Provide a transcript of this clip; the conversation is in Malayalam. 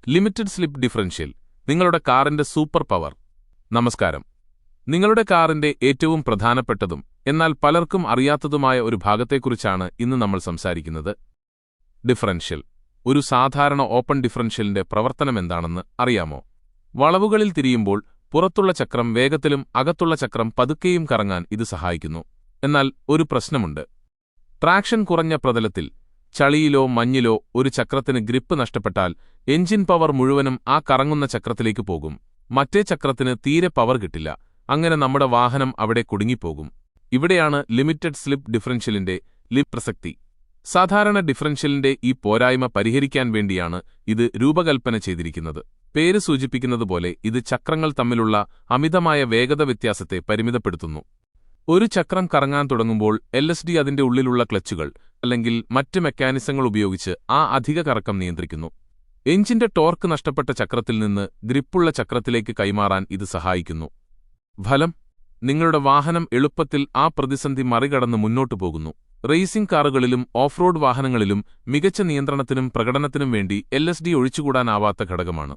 ലിമിറ്റഡ് സ്ലിപ്പ് ഡിഫറൻഷ്യൽ, നിങ്ങളുടെ കാറിന്റെ സൂപ്പർ പവർ. നമസ്കാരം. നിങ്ങളുടെ കാറിന്റെ ഏറ്റവും പ്രധാനപ്പെട്ടതും എന്നാൽ പലർക്കും അറിയാത്തതുമായ ഒരു ഭാഗത്തെക്കുറിച്ചാണ് ഇന്ന് നമ്മൾ സംസാരിക്കുന്നത്. ഡിഫറൻഷ്യൽ. ഒരു സാധാരണ ഓപ്പൺ ഡിഫറൻഷ്യലിന്റെ പ്രവർത്തനമെന്താണെന്ന് അറിയാമോ? വളവുകളിൽ തിരിയുമ്പോൾ പുറത്തുള്ള ചക്രം വേഗത്തിലും അകത്തുള്ള ചക്രം പതുക്കെയും കറങ്ങാൻ ഇത് സഹായിക്കുന്നു. എന്നാൽ ഒരു പ്രശ്നമുണ്ട്. ട്രാക്ഷൻ കുറഞ്ഞ പ്രതലത്തിൽ, ചളിയിലോ മഞ്ഞിലോ ഒരു ചക്രത്തിന് ഗ്രിപ്പ് നഷ്ടപ്പെട്ടാൽ എഞ്ചിൻ പവർ മുഴുവനും ആ കറങ്ങുന്ന ചക്രത്തിലേക്ക് പോകും. മറ്റേ ചക്രത്തിന് തീരെ പവർ കിട്ടില്ല. അങ്ങനെ നമ്മുടെ വാഹനം അവിടെ കുടുങ്ങിപ്പോകും. ഇവിടെയാണ് ലിമിറ്റഡ് സ്ലിപ്പ് ഡിഫറൻഷ്യലിന്റെ പ്രസക്തി. സാധാരണ ഡിഫറൻഷ്യലിന്റെ ഈ പോരായ്മ പരിഹരിക്കാൻ വേണ്ടിയാണ് ഇത് രൂപകൽപ്പന ചെയ്തിരിക്കുന്നത്. പേര് സൂചിപ്പിക്കുന്നതുപോലെ ഇത് ചക്രങ്ങൾ തമ്മിലുള്ള അമിതമായ വേഗത വ്യത്യാസത്തെ പരിമിതപ്പെടുത്തുന്നു. ഒരു ചക്രം കറങ്ങാൻ തുടങ്ങുമ്പോൾ LSD അതിന്റെ ഉള്ളിലുള്ള ക്ലച്ചുകൾ അല്ലെങ്കിൽ മറ്റ് മെക്കാനിസങ്ങൾ ഉപയോഗിച്ച് ആ അധിക കറക്കം നിയന്ത്രിക്കുന്നു. എഞ്ചിന്റെ ടോർക്ക് നഷ്ടപ്പെട്ട ചക്രത്തിൽ നിന്ന് ഗ്രിപ്പുള്ള ചക്രത്തിലേക്ക് കൈമാറാൻ ഇത് സഹായിക്കുന്നു. ഫലം: നിങ്ങളുടെ വാഹനം എളുപ്പത്തിൽ ആ പ്രതിസന്ധി മറികടന്ന് മുന്നോട്ടു പോകുന്നു. റേസിംഗ് കാറുകളിലും ഓഫ് റോഡ് വാഹനങ്ങളിലും മികച്ച നിയന്ത്രണത്തിനും പ്രകടനത്തിനും വേണ്ടി LSD ഒഴിച്ചുകൂടാനാവാത്ത ഘടകമാണ്.